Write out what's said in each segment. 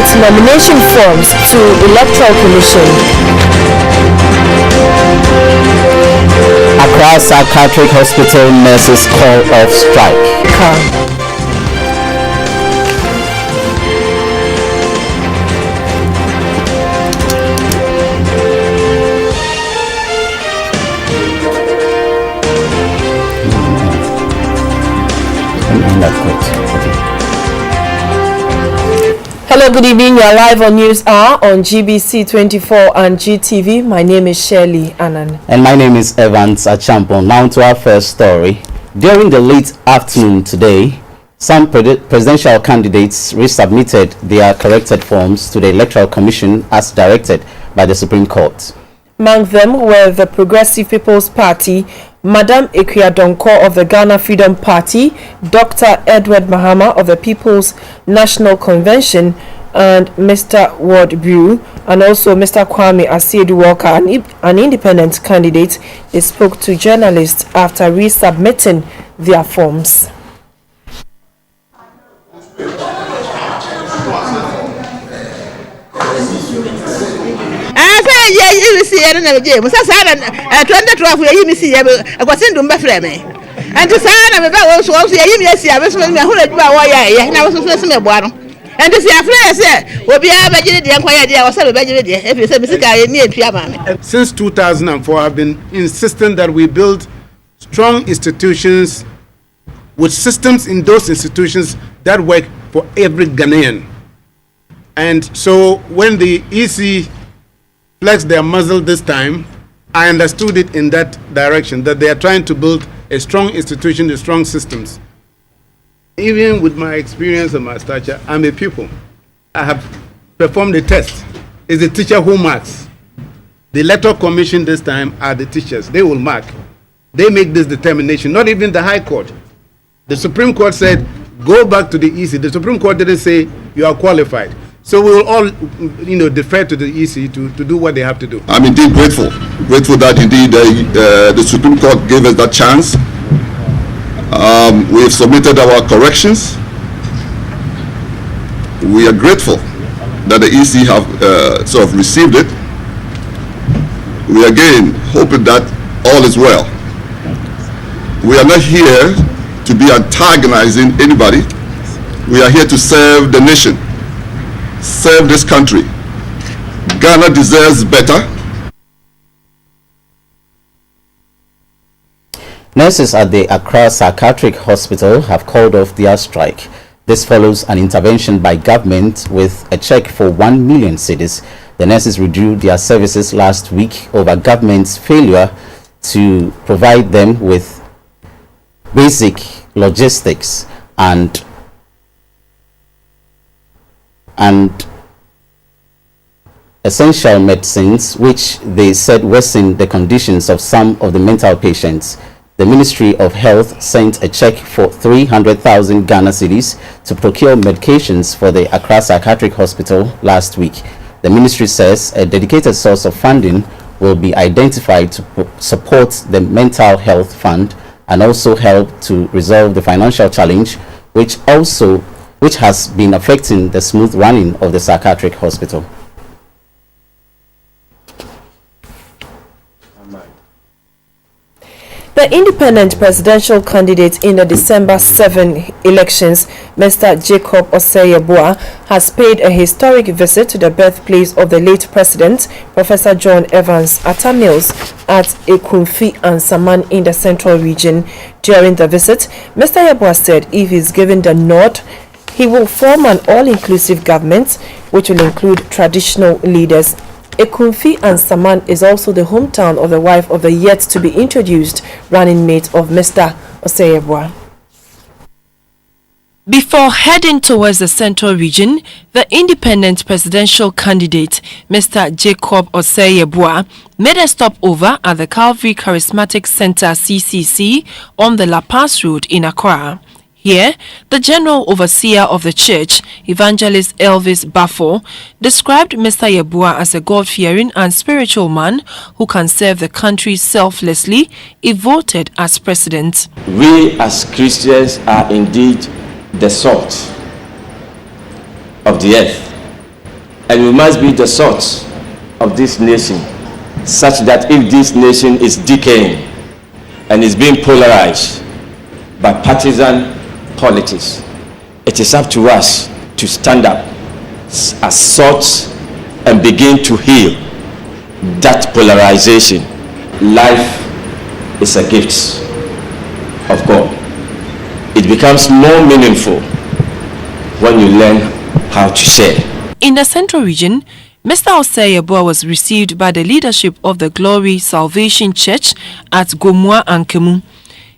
submit nomination forms to Electoral Commission. Accra Psychiatric Hospital nurses call off strike. Hello, good evening. You are live on News Hour on GBC24 and GTV. My name is Shirley Annan. And my name is Evans Achampon. Now to our first story. During the late afternoon today, some presidential candidates resubmitted their corrected forms to the Electoral Commission as directed by the Supreme Court. Among them were the Progressive People's Party, Madam Ekia Donko of the Ghana Freedom Party, Dr. Edward Mahama of the People's National Convention, and Mr. Ward Brew, and also Mr. Kwame Asiedu Walker, an independent candidate. They spoke to journalists after resubmitting their forms. You see, I don't know, James. I 2012 you see, I was in Dumba Flame. And to say, I'm about also, yes, I was when I heard about why I was first in a bottom. And to say, I said, will be a budget, the idea was a budget if you said, Mr. Since 2004, I've been insisting that we build strong institutions with systems in those institutions that work for every Ghanaian. And so when the EC flexed their muzzle this time, I understood it in that direction, that they are trying to build a strong institution with strong systems. Even with my experience and my stature, I'm a pupil. I have performed a test. It's the teacher who marks. The Electoral Commission this time are the teachers. They will mark. They make this determination, not even the High Court. The Supreme Court said, go back to the EC. The Supreme Court didn't say you are qualified. So we will all, defer to the EC to do what they have to do. I'm indeed grateful that indeed the Supreme Court gave us that chance. We have submitted our corrections. We are grateful that the EC have sort of received it. We again hoping that all is well. We are not here to be antagonizing anybody. We are here to serve the nation. Serve this country. Ghana deserves better. Nurses at the Accra Psychiatric Hospital have called off their strike. This follows an intervention by government with a check for 1 million cedis. The nurses withdrew their services last week over government's failure to provide them with basic logistics and essential medicines, which they said worsened the conditions of some of the mental patients. The Ministry of Health sent a check for 300,000 Ghana cedis to procure medications for the Accra Psychiatric Hospital last week. The ministry says a dedicated source of funding will be identified to support the mental health fund and also help to resolve the financial challenge which has been affecting the smooth running of the psychiatric hospital. The independent presidential candidate in the December 7 elections, Mr. Jacob Osei-Yeboah, has paid a historic visit to the birthplace of the late president, Professor John Evans Atta Mills, at Ekumfi and Saman in the Central Region. During the visit, Mr. Yeboah said if he is given the nod, he will form an all-inclusive government which will include traditional leaders. Ekumfi and Saman is also the hometown of the wife of the yet-to-be-introduced running mate of Mr. Osei-Yeboah. Before heading towards the Central Region, the independent presidential candidate, Mr. Jacob Osei-Yeboah, made a stopover at the Calvary Charismatic Center (CCC) on the La Paz Road in Accra. Here, the General Overseer of the Church, Evangelist Elvis Bafo, described Mr. Yeboah as a God-fearing and spiritual man who can serve the country selflessly if voted as president. We as Christians are indeed the salt of the earth. and we must be the salt of this nation, such that if this nation is decaying and is being polarized by partisan politics, it is up to us to stand up as salt and begin to heal that polarization. Life is a gift of God. It becomes more meaningful when you learn how to share. In the Central Region, Mr. Osei was received by the leadership of the Glory Salvation Church at Gomua and Kemu.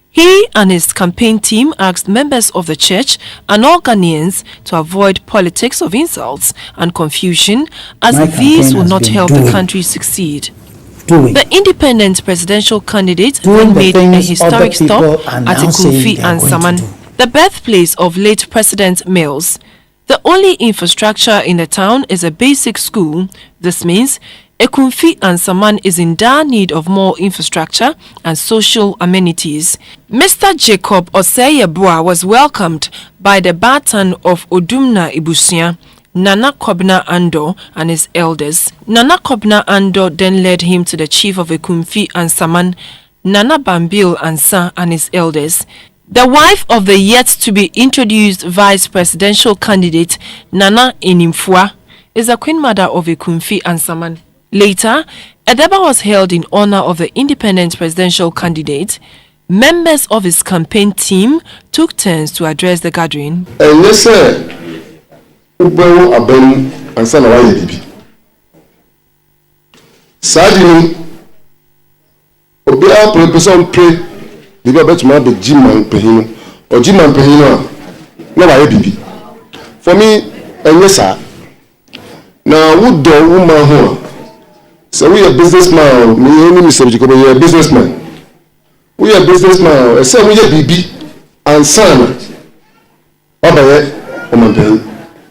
He and his campaign team asked members of the church and all Ghanaians to avoid politics of insults and confusion, as these will not help the country succeed. The independent presidential candidate then made a historic stop at Ekumfi and Saman, the birthplace of late President Mills. The only infrastructure in the town is a basic school. This means Ekumfi and Saman is in dire need of more infrastructure and social amenities. Mr. Jacob Osei was welcomed by the Batan of Odumna Ibusia, Nana Kobna Ando and his elders. Nana Kobna Ando then led him to the chief of Ekumfi and Saman, Nana Bambil Ansa and his elders. The wife of the yet-to-be-introduced vice presidential candidate, Nana Inimfua, is the queen mother of Ekumfi and Saman. Later, a deba was held in honor of the independent presidential candidate. Members of his campaign team took turns to address the gathering. Yes, sir. Ubewo abem ansa na waye bibi. Sadini obi a person pray bibi abetuma be jiman pehino o jiman pehino na waye bibi. For me, yes, sir. Na wo do woman ho. So we a businessman, me only Mr. Jacob, we a businessman. We a businessman. I say we a bibi and son.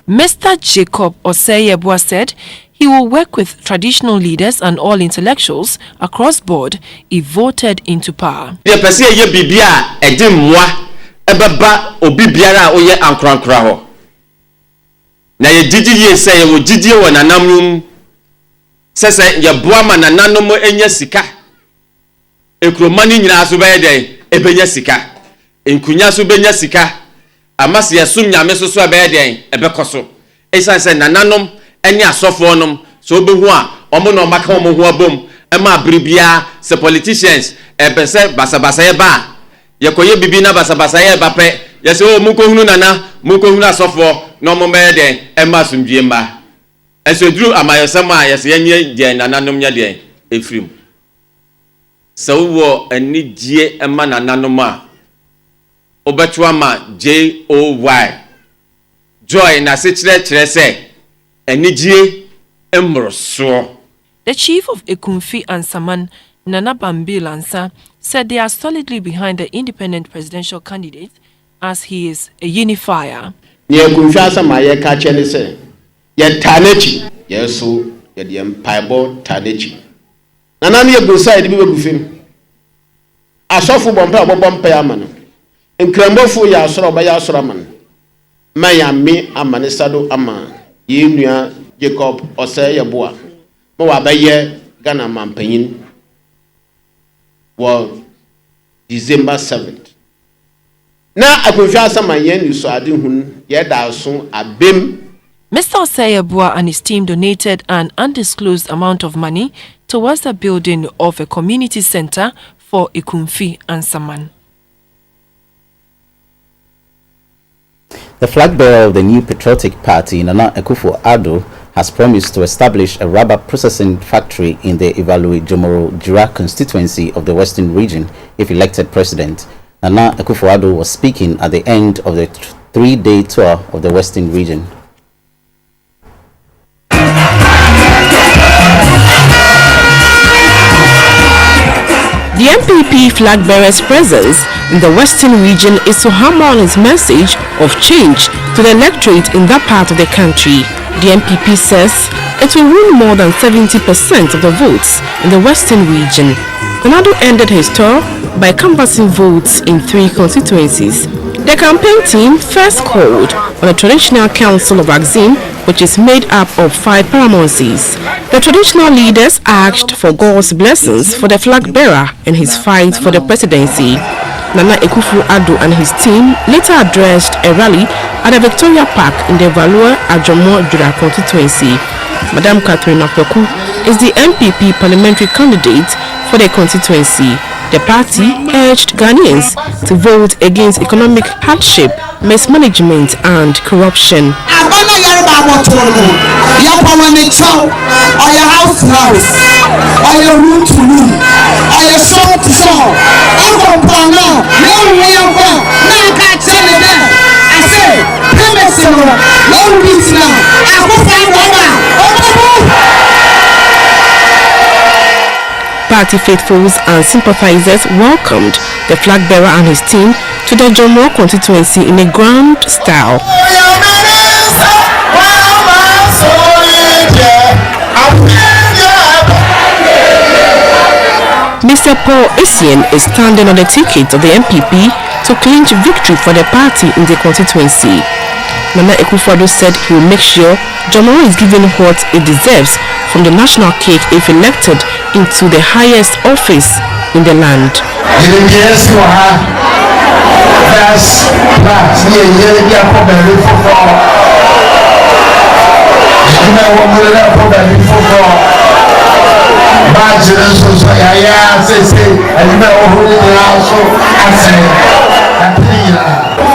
Mr. Jacob Osei said he will work with traditional leaders and all intellectuals across board if voted into power. The person ye bibia edimwa ebeba obi biara oye ankrankra ho. Na ye didi ye say ye wo didi wo nanamnum sese ye boa ma nananom enya sika. Ekromani nyina so be den ebenya sika. Enkunya so benya sika. Amasi yasum nyame so so be den ebekoso. Esan se nananom enya asofonom so obehu a omo no maka omo ho abom ema bribia se politicians ebese basabasa ye ba yekoye bibi na basabasa ye ba pe yese o mukohunu nana mukohunu asofo no mo be den ema sumdie mba enso duru amayosem a yese yenye den nananom nya den efrim so wo anigye ema nananom a obetwa ma JOY joy na se kire se anigye emroso. The chief of Ekumfi and Saman, Nana Bambil Ansa, said they are solidly behind the independent presidential candidate as he is a unifier. Ye Ekumfi Asama ye ka chene se ye tanechi yeso ye de empaibo tanechi. Nana ye busa ye bi begufim. Asofo bompa bompa ya mano. Nkrambofo ya asoro ba ya asoro man. Mayami amanisado ama ye nua Jacob Osei Yeboah mo wa baye Ghana mampanyin wo December 7th na Ekumfi Asama ye ni so ade hun ye da so abem. Mr. Osei Yeboah and his team donated an undisclosed amount of money towards the building of a community center for Ekumfi and Saman. The flag bearer of the new patriotic party, Nana Akufo-Addo, has promised to establish a rubber processing factory in the Ivalu-Jomoro-Jura constituency of the Western region if elected president. Nana Akufo-Addo was speaking at the end of the three-day tour of the Western region. The MPP flag bearer's presence in the Western region is to hammer on his message of change to the electorate in that part of the country. The MPP says it will win more than 70% of the votes in the Western region. Konado ended his tour by canvassing votes in 3 constituencies. The campaign team first called on the Traditional Council of Axim which is made up of 5 paramountcies. The traditional leaders asked for God's blessings for the flag bearer in his fight for the presidency. Nana Akufo-Addo and his team later addressed a rally at the Victoria Park in the Valua Ajomo-Jura constituency. Madam Catherine Apoku is the MPP parliamentary candidate for the constituency. The party urged Ghanaians to vote against economic hardship, mismanagement and corruption. Party faithfuls and sympathizers welcomed the flag bearer and his team to the Jomo constituency in a grand style. Mr. Paul Essien is standing on the ticket of the MPP to clinch victory for the party in the constituency. Nana Akufo-Addo said he will make sure Jomo is given what it deserves from the national cake if elected into the highest office in the land.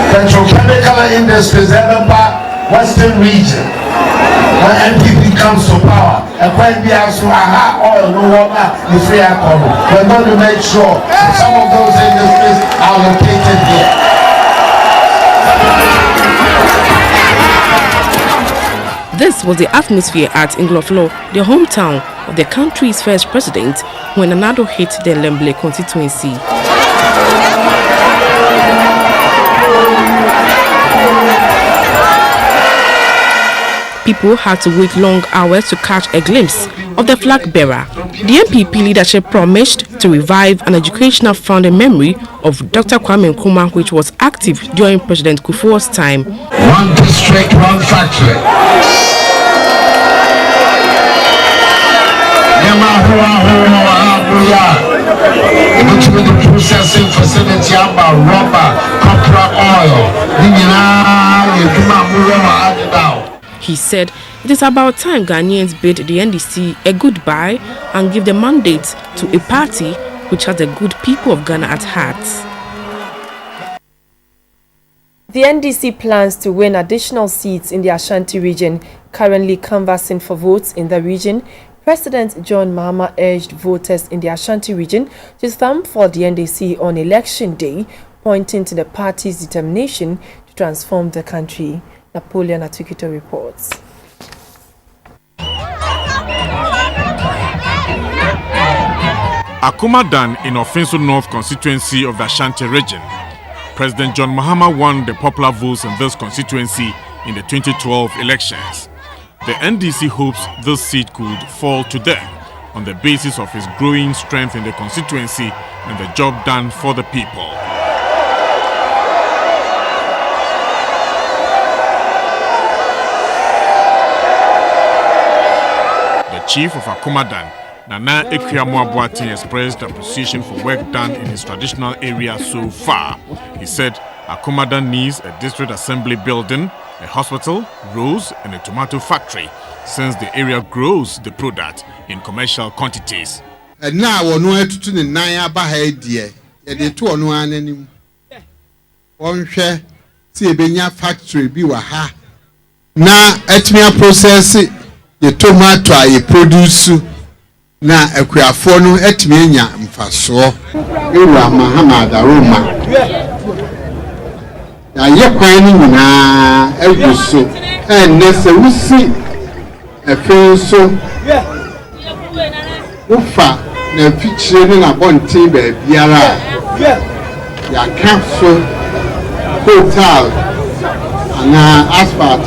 Petrochemical industries in the Western region. When MPP comes to power, and when we have oil, no water, the free alcohol, we're going to make sure some of those industries are located here. This was the atmosphere at Ingloflo, the hometown of the country's first president, when Nana Addo hit the Lemble constituency. People had to wait long hours to catch a glimpse of the flag bearer. The MPP leadership promised to revive an educational fund in memory of Dr. Kwame Nkrumah, which was active during President Kufuor's time. One district, one factory. Which with the processing facility about rubber, copper, oil. He said it is about time Ghanaians bid the NDC a goodbye and give the mandate to a party which has the good people of Ghana at heart. The NDC plans to win additional seats in the Ashanti region, currently canvassing for votes in the region. President John Mahama urged voters in the Ashanti region to thumb for the NDC on election day, pointing to the party's determination to transform the country. Napoleon Atukito reports. Akumadan in Offenso North constituency of the Ashanti region. President John Mahama won the popular votes in this constituency in the 2012 elections. The NDC hopes this seat could fall to them on the basis of his growing strength in the constituency and the job done for the people. The chief of Akumadan, Nana Ekwiamu-Abuatin, expressed appreciation for work done in his traditional area so far. He said Akumadan needs a district assembly building, a hospital, roads and a tomato factory, since the area grows the product in commercial quantities. And now we're going to the Naya Bahadia, the 2 on 1 anymore. One share, see a Benya factory, be waha. Now, at me process it, the tomato I produce. Now, a queafono at me, Mfaso, Ira Muhammad Aroma. Now, you're finding now, every so, and there's a see a friend so. Ufa, na featuring a bon team, Biara, ya capsule, hotel, and asphalt.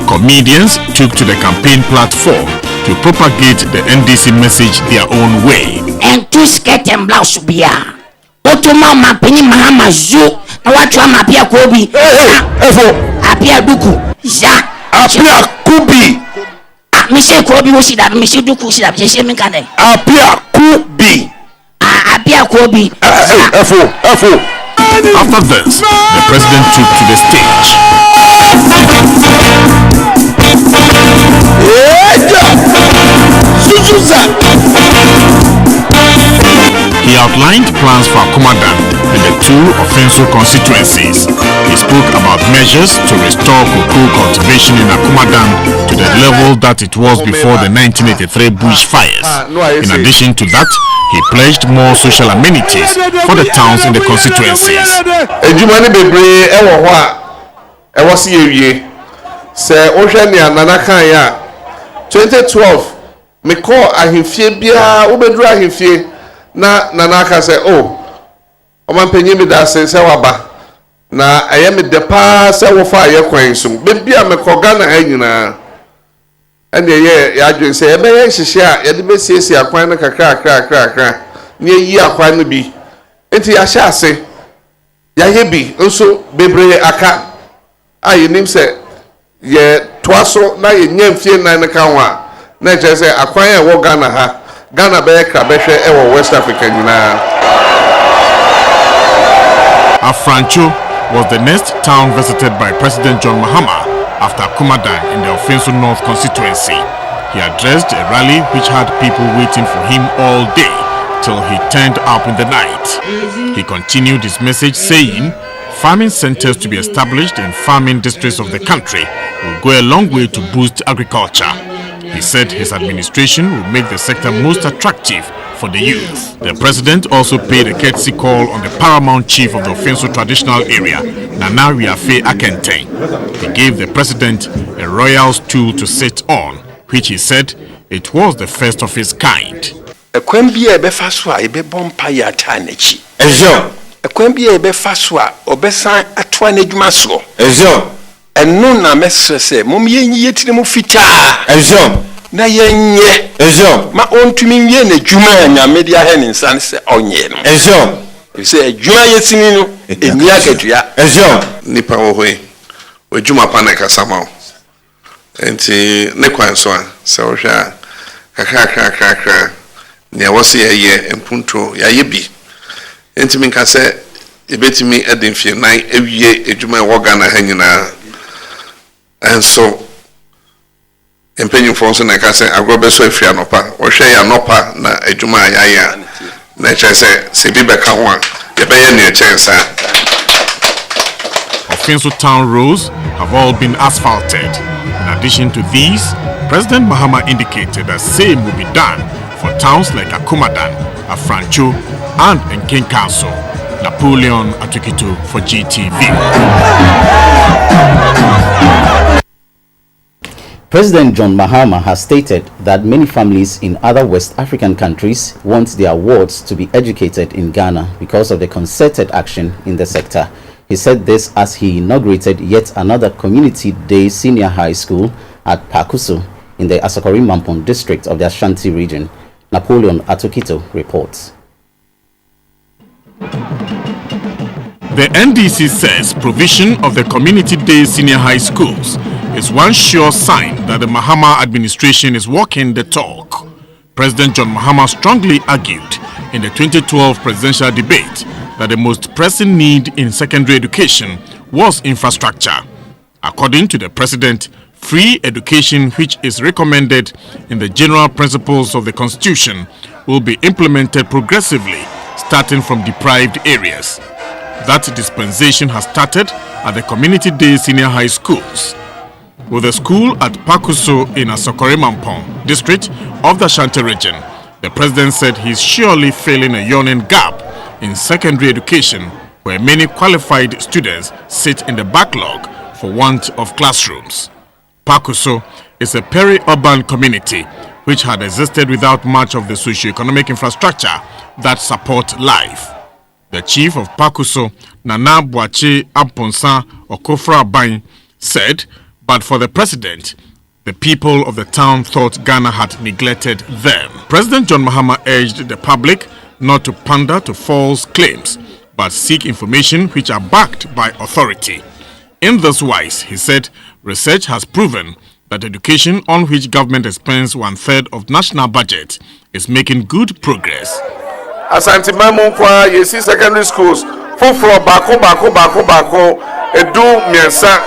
Comedians took to the campaign platform to propagate the NDC message their own way. And two skirt and blouse beer. Otoma mapeni mahama zoo. Na watu wa mapia kobi. Apia duku. Ya. Apia Kubi. Mise Kobi Wosida, Mise Duku Sida, Mise Minkane. Apia Kubi. Apia Kobi. After this, the president took to the stage. He outlined plans for Akumadan and the two offensive constituencies. He spoke about measures to restore cocoa cultivation in Akumadan to the level that it was before the 1983 bushfires. In addition to that, he pledged more social amenities for the towns in the constituencies. 2012 me call ahimfie bia obedru ahimfie na nanaka say oh omampanyi me da say waba na ayeme de pa say wo fa aye kwan sum be bia me ko Ghana anyina ene ye ya dwen say ebe ye hihye a ye de be siesie akwan na kakra ne yi akwan no bi enti ya hye ase ya ye bi nso bebre aka aye nim say ye toaso na ye nyamfie nan na kanwa na je say akwan e wo Ghana ha Ghana be kra be hwe e wo West Africa nyina. Afrancho was the next town visited by President John Mahama after Akumadan in the Ofenso North constituency. He addressed a rally which had people waiting for him all day till he turned up in the night. He continued his message saying farming centers to be established in farming districts of the country will go a long way to boost agriculture. He said his administration will make the sector most attractive for the youth. The president also paid a courtesy call on the paramount chief of the Ofenso traditional area, Nana Riafe Akenteng. He gave the president a royal stool to sit on, which he said it was the first of its kind. Ekwembia ebe faswa ebe bompa ya tanechi. Ejo. Ekwembia ebe faswa obesan atwa nedwuma so. Ejo. Enu na mesese mom yenyi yetire mu fita. Ejo. Na yenye. Ejo. Ma ontumi nwie na dwuma nyame dia he ne nsan se onye no. Ejo. Se dwuma yetini no eni akatua. Ejo. Nipa wo hwe. Odwuma pa na kasama. Enti ne kwan so a se wo hwa kakra ne wose ye empunto ya yebi. Enti minka se ebetimi edemfie nan ewie edwuma wo Ghana ha nyina. Enso empenyimfo nso na ka se agrobeso afia nopa wo hwe ya nopa na edwuma ya na che se bi beka ho a ye be ye ne chensa. Ofenso town roads have all been asphalted. In addition to these, President Mahama indicated that same will be done for towns like Akumadan, Afrancho, and Nkenkanso. Napoleon Atukito for GTV. President John Mahama has stated that many families in other West African countries want their wards to be educated in Ghana because of the concerted action in the sector. He said this as he inaugurated yet another Community Day Senior High School at Pakuso in the Asokori Mampon district of the Ashanti region. Napoleon Atukito reports. The NDC says provision of the Community Day Senior High Schools is one sure sign that the Mahama administration is walking the talk. President John Mahama strongly argued in the 2012 presidential debate that the most pressing need in secondary education was infrastructure. According to the president, free education, which is recommended in the general principles of the Constitution, will be implemented progressively, starting from deprived areas. That dispensation has started at the Community Day Senior High Schools. With a school at Pakuso in Asokore Mampong district of the Ashanti region, the president said he is surely filling a yawning gap in secondary education where many qualified students sit in the backlog for want of classrooms. Pakuso is a peri-urban community which had existed without much of the socio-economic infrastructure that support life. The chief of Pakuso, Nana Boache Aponsa Okofra Bain, said, but for the president, the people of the town thought Ghana had neglected them. President John Mahama urged the public not to pander to false claims, but seek information which are backed by authority. In this wise, he said, Research has proven that education, on which government spends 1/3 of national budget, is making good progress. Asante Mamunkwa, Yesi secondary schools, Fufro Bako, Edu Miensa.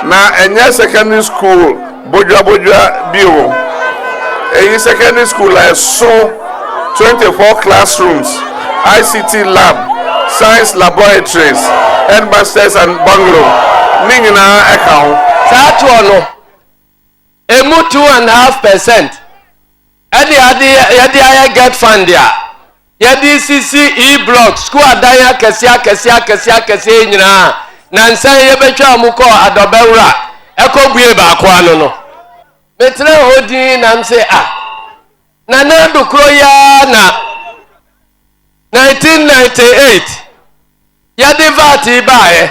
Na Enya secondary school, Bojua Bio. Eyi secondary school like so 24 classrooms, ICT lab, science laboratories, headmasters and bungalow. Ningina account. That one, emu 2.5%. Yadi get fund there. Yadi CCE block school adaya kesia nyina. Nansa yebetwa muko adobewura. Eko bue ba kwa no. Metre hodi nam say Nana dukro ya na 1998. Yadi vati bae.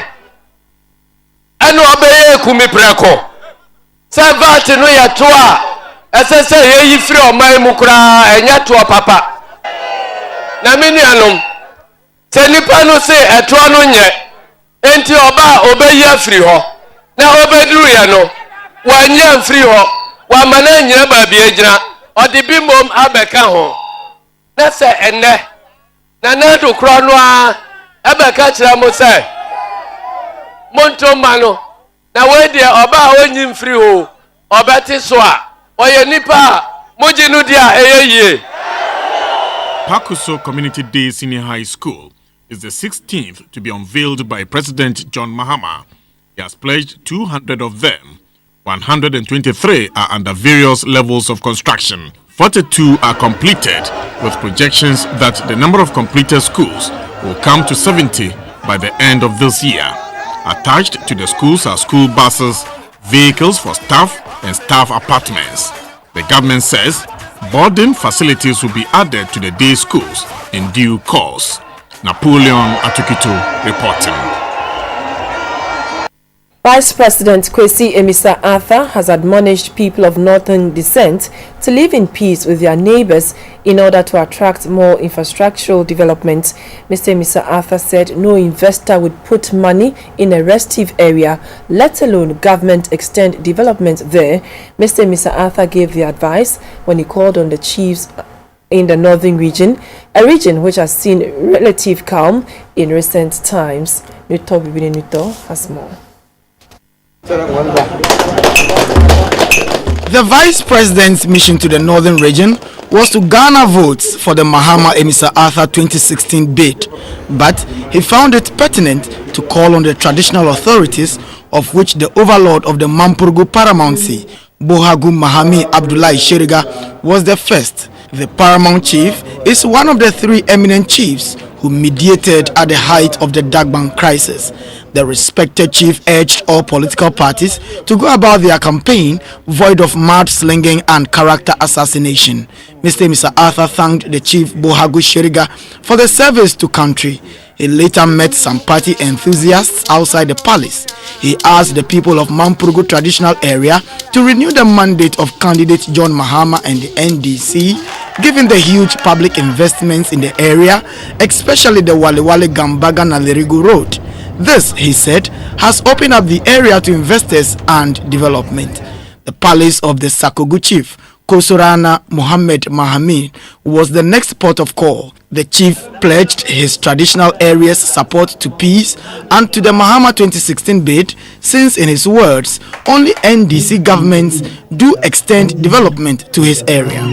Eno obeye kumi preko. Se vati no ya toa. Esese ye free oman mu kura enya to papa. Na mini anom. Se nipa no se eto no nye. Enti oba obeyi free ho. Na obeduru ya no. Wanya free ho. Wa mana nyina ba bi agina. Odi bi mom abeka ho. Na se enne. Na na do kro no a abeka kira mo se. Monto mano. Na we de oba onyi free ho. Obeti so a Pakuso Community Day Senior High School is the 16th to be unveiled by President John Mahama. He has pledged 200 of them. 123 are under various levels of construction. 42 are completed, with projections that the number of completed schools will come to 70 by the end of this year. Attached to the schools are school buses, vehicles for staff, and staff apartments. The government says boarding facilities will be added to the day schools in due course. Napoleon Atukito reporting. Vice President Kwesi Emisa Arthur has admonished people of northern descent to live in peace with their neighbors in order to attract more infrastructural development. Mr. Emisa Arthur said no investor would put money in a restive area, let alone government extend development there. Mr. Emisa Arthur gave the advice when he called on the chiefs in the northern region, a region which has seen relative calm in recent times. Nuto Bibini Nuto has more. The Vice President's mission to the Northern region was to garner votes for the Mahama Emisa Arthur 2016 bid, but he found it pertinent to call on the traditional authorities, of which the overlord of the Mampurgu Paramountcy, Bohagu Mahami Abdullahi Sheriga, was the first. The Paramount Chief is one of the three eminent chiefs who mediated at the height of the Dagbang crisis. The respected chief urged all political parties to go about their campaign void of mudslinging and character assassination. Mr. Arthur thanked the chief Bohagu Sheriga for the service to country. He later met some party enthusiasts outside the palace. He asked the people of Mampurgu traditional area to renew the mandate of candidate John Mahama and the NDC, given the huge public investments in the area, especially the Wale Gambaga Nalerigu Road. This, he said, has opened up the area to investors and development. The palace of the Sakogu chief, Kosorana Muhammad Mahamin, was the next port of call. The chief pledged his traditional area's support to peace and to the Mahama 2016 bid, since, in his words, only NDC governments do extend development to his area.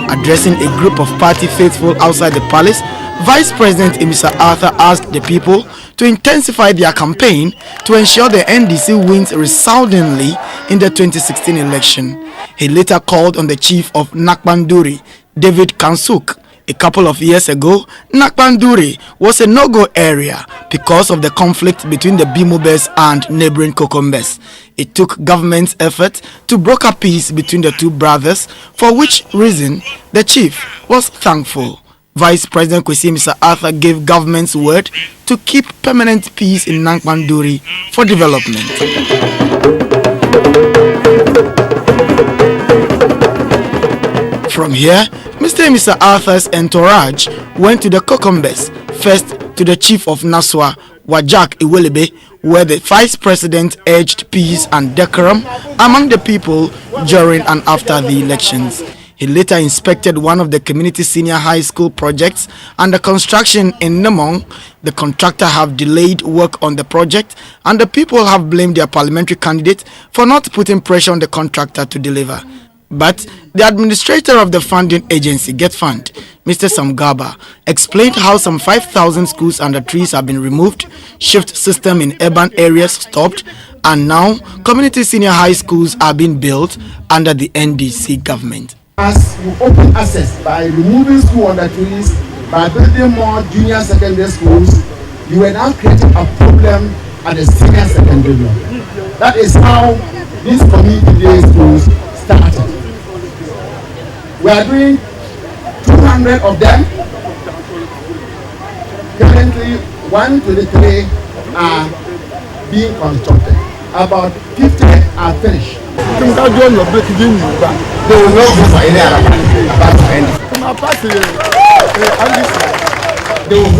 Addressing a group of party faithful outside the palace, Vice President Emisa Arthur asked the people to intensify their campaign to ensure the NDC wins resoundingly in the 2016 election. He later called on the chief of Nakbanduri, David Kansuk. A couple of years ago, Nakbanduri was a no-go area because of the conflict between the Bimobes and neighboring Kokombes. It took government's effort to broker peace between the two brothers, for which reason the chief was thankful. Vice President Kwesi Emisa Arthur gave government's word to keep permanent peace in Nakbanduri for development. From here, Mr. Emisa Arthur's entourage went to the Kokombes, first to the chief of Naswa, Wajak Iwelebe, where the vice president urged peace and decorum among the people during and after the elections. He later inspected one of the community senior high school projects under construction in Namong. The contractor have delayed work on the project, and the people have blamed their parliamentary candidate for not putting pressure on the contractor to deliver. But the administrator of the funding agency, Get Fund, Mr. Samgaba, explained how some 5,000 schools under trees have been removed, shift system in urban areas stopped, and now community senior high schools are being built under the NDC government. As you open access by removing school under trees, by building more junior secondary schools, you are now creating a problem at the senior secondary level. That is how these community day schools started. We are doing 200 of them. Currently, 123 are being constructed. About 50 are finished. They will not go for any other about to end. They will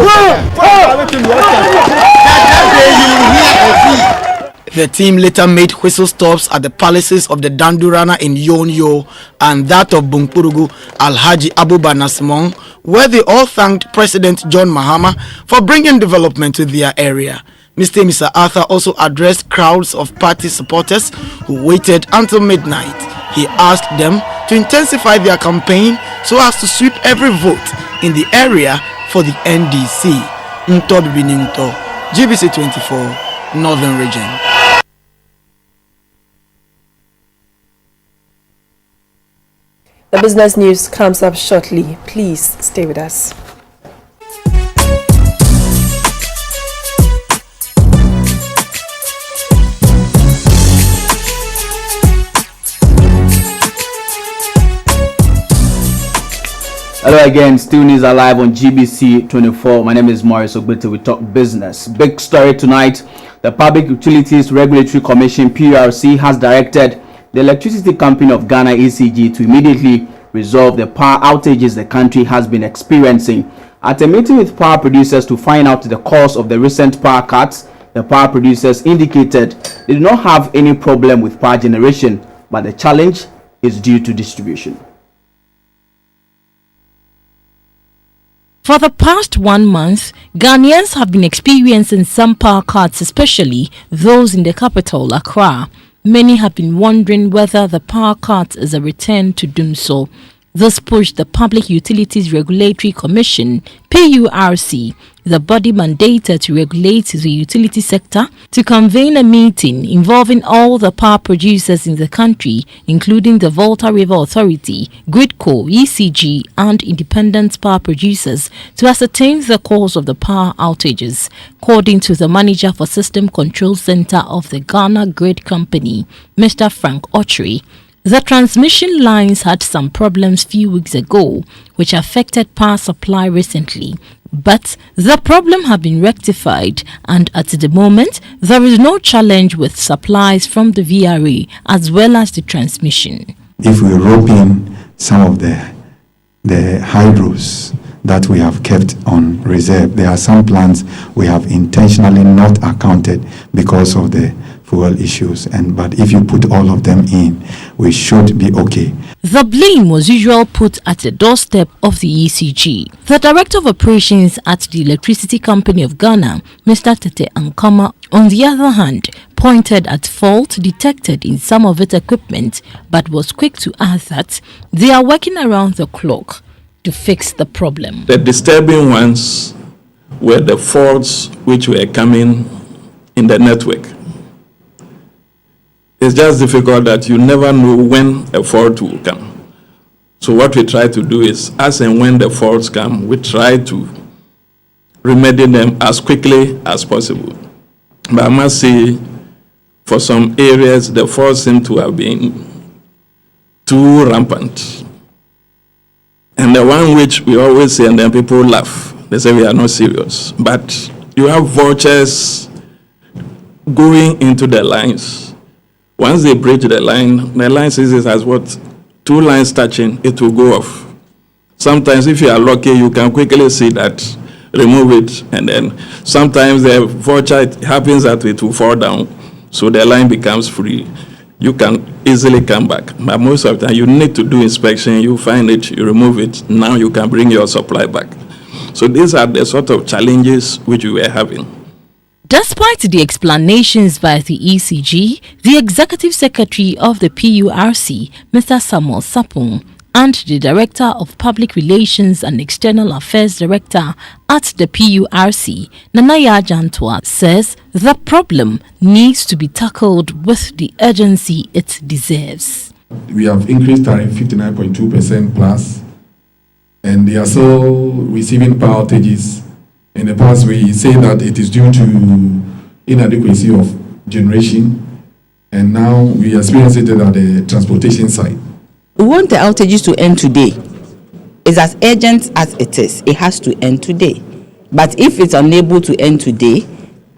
The team later made whistle stops at the palaces of the Dandurana in Yonyo and that of Bungpurugu Alhaji Abuba Nasimong, where they all thanked President John Mahama for bringing development to their area. Mr. Arthur also addressed crowds of party supporters who waited until midnight. He asked them to intensify their campaign so as to sweep every vote in the area for the NDC. Ntod GBC24, Northern Region. The business news comes up shortly. Please stay with us. Hello again, still news alive on GBC24. My name is Maurice Ogbete. We talk business. Big story tonight. The Public Utilities Regulatory Commission (PURC) has directed the Electricity Company of Ghana (ECG) to immediately resolve the power outages the country has been experiencing. At a meeting with power producers to find out the cause of the recent power cuts, the power producers indicated they do not have any problem with power generation, but the challenge is due to distribution. For the past 1 month, Ghanaians have been experiencing some power cuts, especially those in the capital, Accra. Many have been wondering whether the power cut is a return to doom so. This pushed the Public Utilities Regulatory Commission, PURC, the body mandated to regulate the utility sector, to convene a meeting involving all the power producers in the country, including the Volta River Authority, Gridco, ECG, and independent power producers, to ascertain the cause of the power outages. According to the manager for System Control Center of the Ghana Grid Company, Mr. Frank Ochre, the transmission lines had some problems few weeks ago, which affected power supply recently. But the problem have been rectified, and at the moment, there is no challenge with supplies from the VRA as well as the transmission. If we rope in some of the hydros that we have kept on reserve, there are some plants we have intentionally not accounted because of the fuel issues, but if you put all of them in, we should be okay. The blame was usually put at the doorstep of the ECG. The Director of Operations at the Electricity Company of Ghana, Mr. Tete Ankama, on the other hand, pointed at fault detected in some of its equipment, but was quick to add that they are working around the clock to fix the problem. The disturbing ones were the faults which were coming in the network. It's just difficult that you never know when a fault will come. So what we try to do is, as and when the faults come, we try to remedy them as quickly as possible. But I must say, for some areas, the faults seem to have been too rampant. And the one which we always say, and then people laugh, they say we are not serious. But you have vultures going into the lines. Once they breach the line sees it as what? 2 lines touching, it will go off. Sometimes if you are lucky, you can quickly see that remove it, and then sometimes the voucher, it happens that it will fall down, so the line becomes free. You can easily come back. But most of the time, you need to do inspection, you find it, you remove it, now you can bring your supply back. So these are the sort of challenges which we were having. Despite the explanations by the ECG, the Executive Secretary of the PURC, Mr. Samuel Sapong, and the Director of Public Relations and External Affairs Director at the PURC, Nanaya Jantwa, says the problem needs to be tackled with the urgency it deserves. We have increased tariff 59.2% plus, and they are still receiving power outages. In the past, we say that it is due to inadequacy of generation, and now we experience it at the transportation side. We want the outages to end today. It's as urgent as it is. It has to end today. But if it's unable to end today,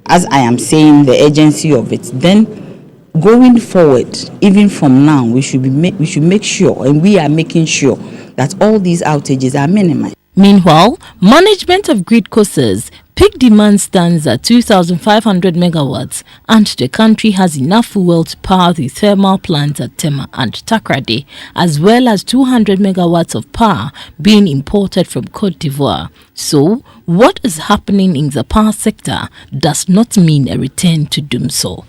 as I am saying, the urgency of it, then going forward, even from now, we should make sure, and we are making sure that all these outages are minimized. Meanwhile, management of grid COSA's peak demand stands at 2,500 megawatts, and the country has enough fuel to power the thermal plants at Tema and Takrady, as well as 200 megawatts of power being imported from Cote d'Ivoire. So, what is happening in the power sector does not mean a return to doom so.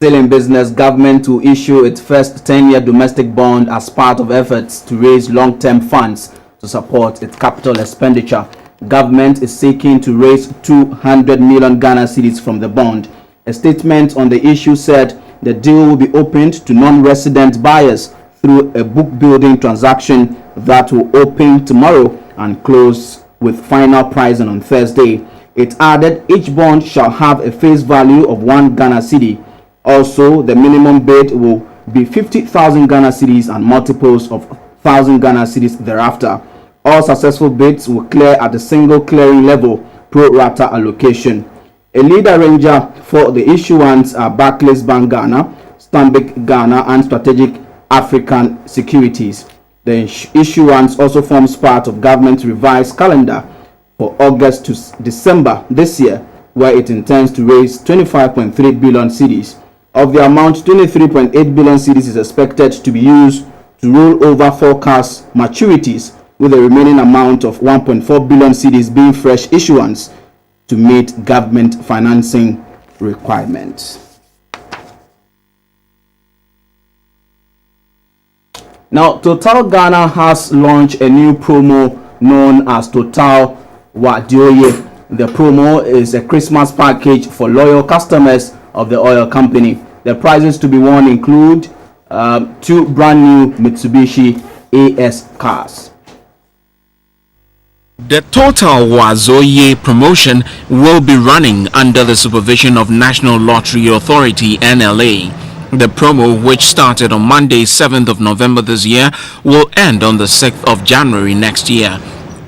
Still in business, government will issue its first 10-year domestic bond as part of efforts to raise long-term funds to support its capital expenditure. Government is seeking to raise 200 million Ghana cedis from the bond. A statement on the issue said the deal will be opened to non-resident buyers through a book-building transaction that will open tomorrow and close with final pricing on Thursday. It added each bond shall have a face value of 1 Ghana cedi. Also, the minimum bid will be 50,000 Ghana cedis and multiples of 1,000 Ghana cedis thereafter. All successful bids will clear at a single clearing level pro rata allocation. A lead arranger for the issuance are Barclays Bank Ghana, Stanbic Ghana, and Strategic African Securities. The issuance also forms part of government's revised calendar for August to December this year, where it intends to raise 25.3 billion cedis. Of the amount, 23.8 billion cedis is expected to be used to roll over forecast maturities, with the remaining amount of 1.4 billion cedis being fresh issuance to meet government financing requirements. Now, Total Ghana has launched a new promo known as Total Wadioye. The promo is a Christmas package for loyal customers of the oil company. The prizes to be won include 2 brand new Mitsubishi AS cars. The Total Wazoye promotion will be running under the supervision of National Lottery Authority (NLA). The promo, which started on Monday 7th of November this year, will end on the 6th of January next year.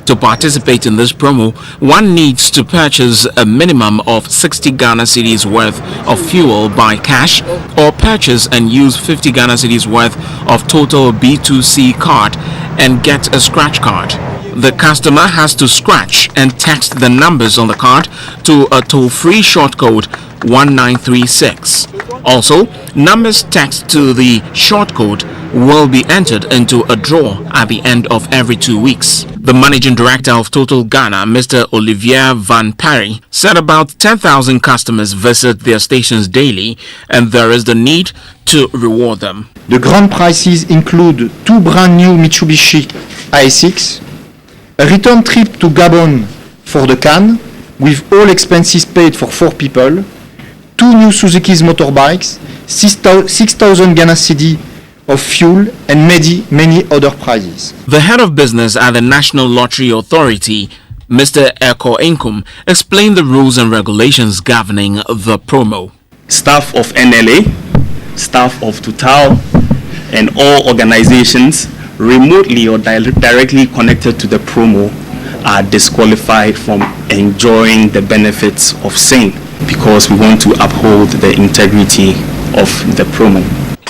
To participate in this promo, one needs to purchase a minimum of 60 Ghana cedis worth of fuel by cash, or purchase and use 50 Ghana cedis worth of Total B2C card and get a scratch card. The customer has to scratch and text the numbers on the card to a toll-free short code 1936. Also, numbers text to the short code will be entered into a draw at the end of every 2 weeks. The managing director of Total Ghana, Mr. Olivier Van Parry, said about 10,000 customers visit their stations daily, and there is the need to reward them. The grand prizes include 2 brand new Mitsubishi ASX, a return trip to Gabon for the Cannes, with all expenses paid for 4 people, 2 new Suzuki's motorbikes, 6,000 Ghana cedi of fuel, and many other prizes. The head of business at the National Lottery Authority, Mr. Eko Inkum, explained the rules and regulations governing the promo. Staff of NLA, staff of Total, and all organizations remotely or directly connected to the promo are disqualified from enjoying the benefits of same, because we want to uphold the integrity of the promo.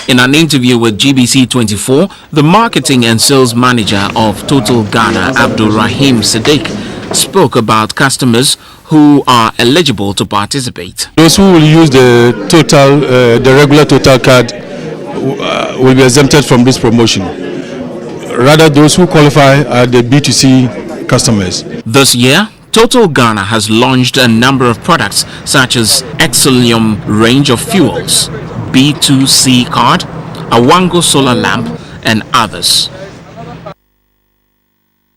In an interview with GBC24, the marketing and sales manager of Total Ghana, Abdul Rahim Siddiq, spoke about customers who are eligible to participate. Those who will use the regular Total card will be exempted from this promotion. Rather, those who qualify are the B2C customers. This year, Total Ghana has launched a number of products such as Exilium range of fuels, B2C card, a Wango solar lamp, and others.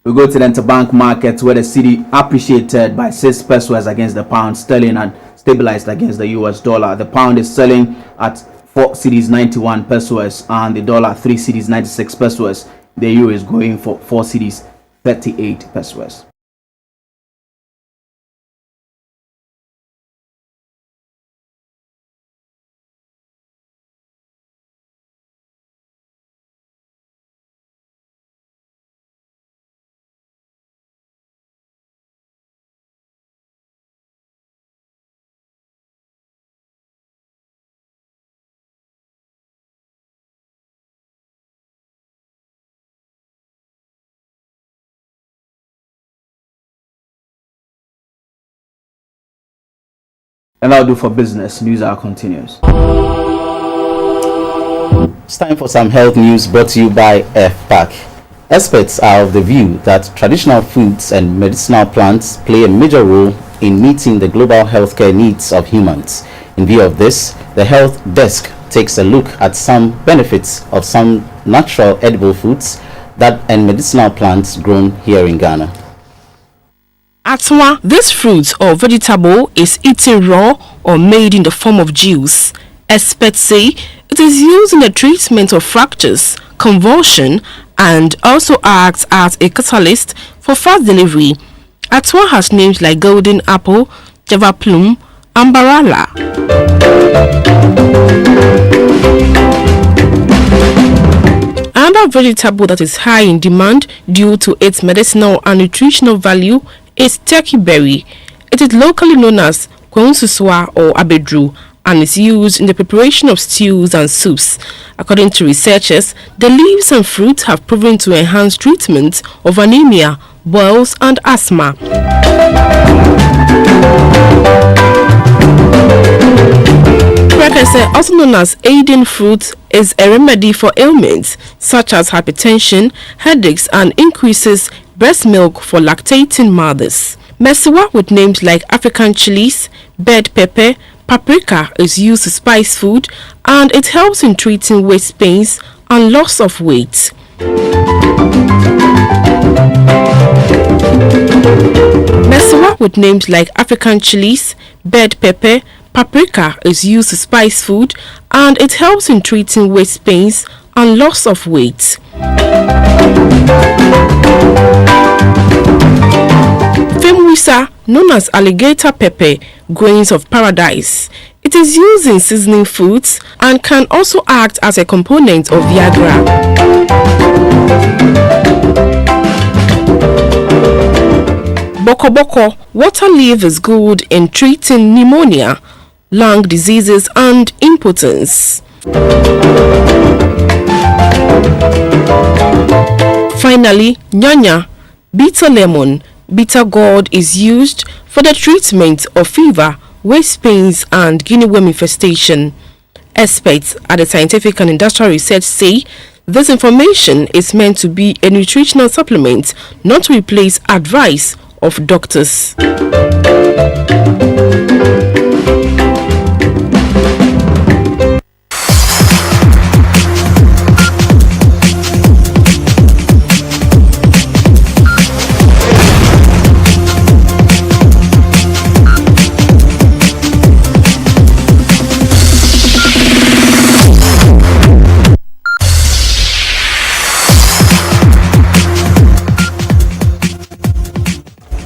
We go to the interbank market where the cedi appreciated by 6 pesos against the pound sterling and stabilized against the US dollar. The pound is selling at 4 cedis 91 pesos and the dollar 3 cedis 96 pesos. The euro is going for 4 cedis 38 pesos. And that'll do for business. News hour continues. It's time for some health news brought to you by FPAC. Experts are of the view that traditional foods and medicinal plants play a major role in meeting the global healthcare needs of humans. In view of this, the Health Desk takes a look at some benefits of some natural edible foods and medicinal plants grown here in Ghana. Atwa, this fruit or vegetable is eaten raw or made in the form of juice. Experts say it is used in the treatment of fractures, convulsion, and also acts as a catalyst for fast delivery. Atwa has names like golden apple, java plum, and barala. Another vegetable that is high in demand due to its medicinal and nutritional value is turkey berry. It is locally known as kwensuswa or abedru and is used in the preparation of stews and soups. According to researchers, the leaves and fruit have proven to enhance treatment of anemia, boils, and asthma. Prekese, also known as Aden fruit, is a remedy for ailments such as hypertension, headaches, and increases breast milk for lactating mothers. Mesiwa, with names like African chilies, bed pepper, paprika, is used to spice food and it helps in treating waist pains and loss of weight. Mesiwa, with names like African chilies, bed pepper, paprika, is used to spice food and it helps in treating waist pains and loss of weight. Femwisa, known as alligator pepper, grains of paradise. It is used in seasoning foods and can also act as a component of Viagra. Boko boko, water leaf is good in treating pneumonia, lung diseases, and impotence. Finally, nyanya, bitter lemon, bitter gourd is used for the treatment of fever, waist pains, and guinea worm infestation. Experts at the Scientific and Industrial Research say this information is meant to be a nutritional supplement, not to replace advice of doctors.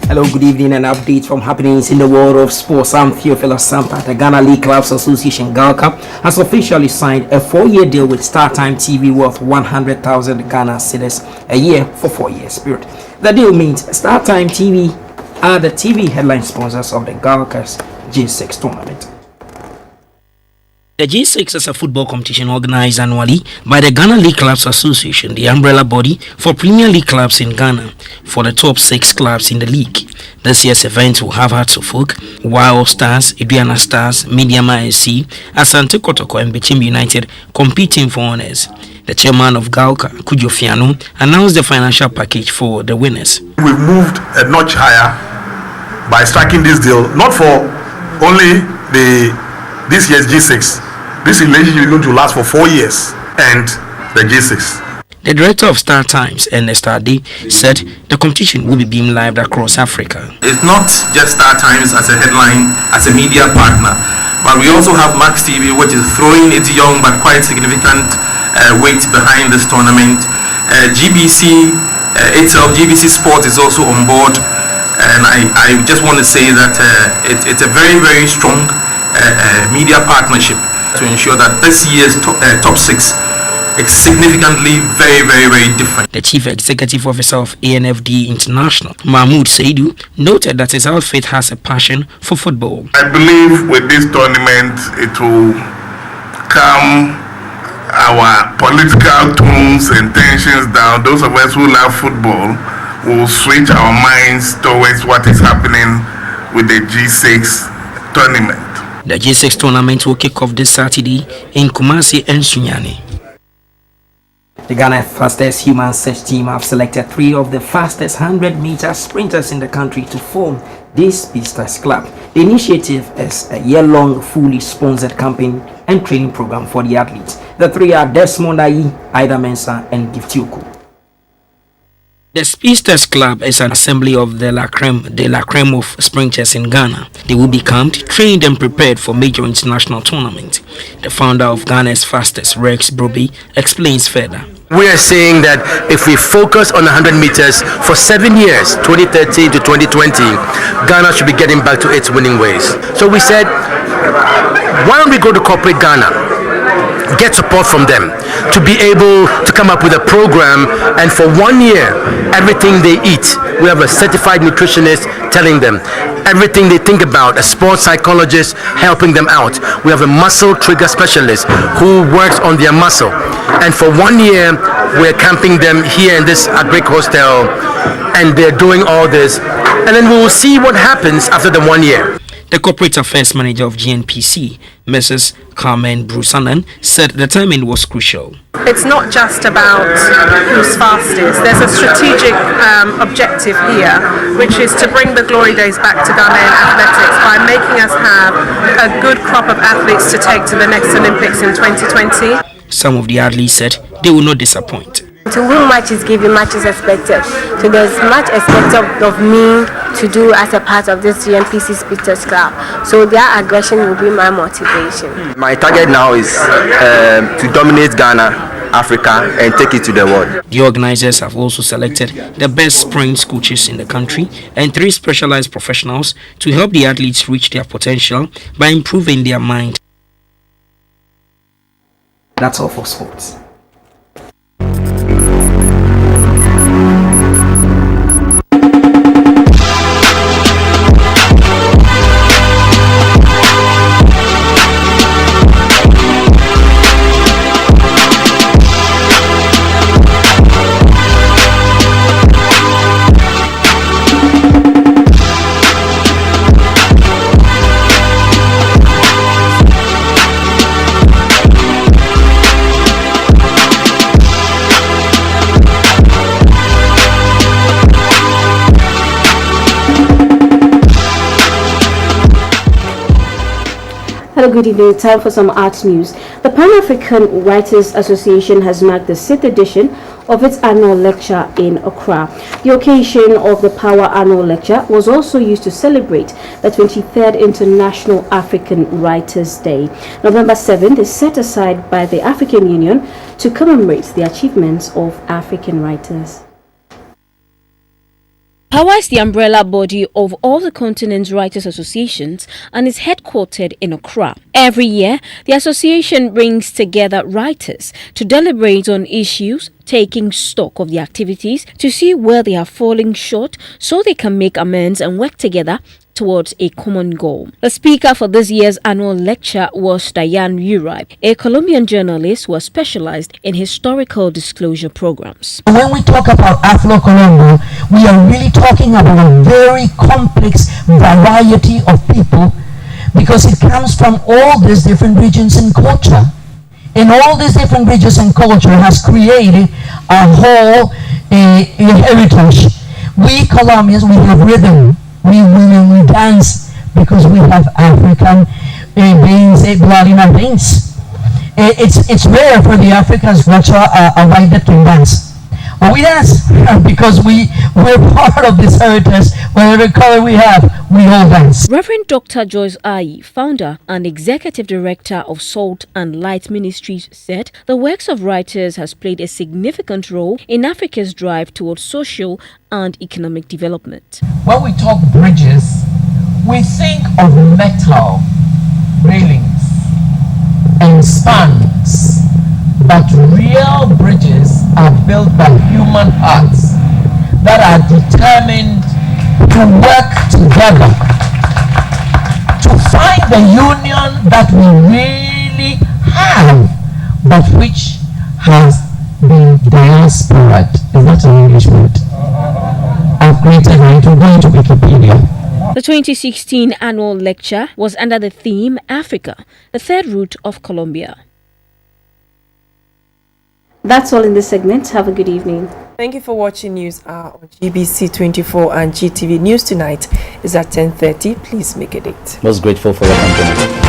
Hello, good evening, and updates from happenings in the world of sports. I'm Theophilus Sampa. The Ghana League Clubs Association (GALCA) has officially signed a 4-year deal with StarTime TV worth 100,000 Ghana cedis a year for 4 years period. The deal means StarTime TV are the TV headline sponsors of the GALCA's G6 tournament. The G6 is a football competition organized annually by the Ghana League Clubs Association, the umbrella body for Premier League clubs in Ghana, for the top 6 clubs in the league. This year's event will have Hearts of Oak, Wild Stars, Aduana Stars, Mediama SC, Asante Kotoko and Bechim United competing for honors. The chairman of Galka, Kujo Fiano, announced the financial package for the winners. We've moved a notch higher by striking this deal, not for only this year's G6. This relationship is going to last for 4 years, and the G6. The director of Star Times, Ernest Ade, said the competition will be beamed live across Africa. It's not just Star Times as a headline, as a media partner, but we also have Max TV, which is throwing its young but quite significant weight behind this tournament. GBC itself, GBC Sport is also on board, and I just want to say that it's a very, very strong media partnership to ensure that this year's top 6 is significantly very, very, very different. The chief executive officer of ANFD International, Mahmoud Saidu, noted that his outfit has a passion for football. I believe with this tournament it will calm our political tones and tensions down. Those of us who love football will switch our minds towards what is happening with the G6 tournament. The G6 tournament will kick off this Saturday in Kumasi and Sunyani. The Ghana fastest human search team have selected 3 of the fastest 100-meter sprinters in the country to form this Speedsters Club. The initiative is a year-long, fully sponsored campaign and training program for the athletes. The 3 are Desmond Ayi, Ida Mensah, and Giftioko. The Speedsters Club is an assembly of the la creme of sprinters in Ghana. They will be camped, trained and prepared for major international tournaments. The founder of Ghana's fastest, Rex Broby, explains further. We are saying that if we focus on 100 meters for 7 years, 2013 to 2020, Ghana should be getting back to its winning ways. So we said, why don't we go to corporate Ghana? Get support from them to be able to come up with a program, and for 1 year everything they eat, we have a certified nutritionist telling them everything they think about, a sports psychologist helping them out. We have a muscle trigger specialist who works on their muscle, and for 1 year we're camping them here in this Agric hostel, and they're doing all this, and then we will see what happens after the 1 year. The corporate affairs manager of GNPC, Mrs. Carmen Brusanan, said the timing was crucial. It's not just about who's fastest. There's a strategic objective here, which is to bring the glory days back to Ghanaian athletics by making us have a good crop of athletes to take to the next Olympics in 2020. Some of the athletes said they will not disappoint. To whom much is given, much is expected. So there's much expected of me to do as a part of this GNPC Speedsters Club. So their aggression will be my motivation. My target now is to dominate Ghana, Africa, and take it to the world. The organizers have also selected the best sprint coaches in the country and 3 specialized professionals to help the athletes reach their potential by improving their mind. That's all for sports. Hello, good evening. Time for some art news. The Pan-African Writers Association has marked the 6th edition of its annual lecture in Accra. The occasion of the Power Annual Lecture was also used to celebrate the 23rd International African Writers' Day. November 7th is set aside by the African Union to commemorate the achievements of African writers. Power is the umbrella body of all the continent's writers' associations and is headquartered in Accra. Every year, the association brings together writers to deliberate on issues, taking stock of the activities to see where they are falling short so they can make amends and work together towards a common goal. The speaker for this year's annual lecture was Diane Uribe, a Colombian journalist who was specialized in historical disclosure programs. When we talk about Afro-Colombo, we are really talking about a very complex variety of people, because it comes from all these different regions and culture. And all these different regions and culture has created a whole heritage. We Colombians, we have rhythm. We dance because we have African blood in our veins. It's rare for the Africans to watch a white Neptune dance. But we dance because we're part of this heritage. Whatever color we have, we all dance. Reverend Dr. Joyce Ayi, founder and executive director of Salt and Light Ministries, said the works of writers has played a significant role in Africa's drive towards social and economic development. When we talk bridges, we think of metal railings and spans, but real bridges are built by human hearts that are determined to work together to find the union that we really have, but which has been diaspora. Is that an English word? I've created it. We're going to Wikipedia. The 2016 annual lecture was under the theme Africa, the third root of Colombia. That's all in this segment. Have a good evening. Thank you for watching News Hour on GBC24 and GTV. News tonight is at 10:30. Please make a date. Most grateful for your company.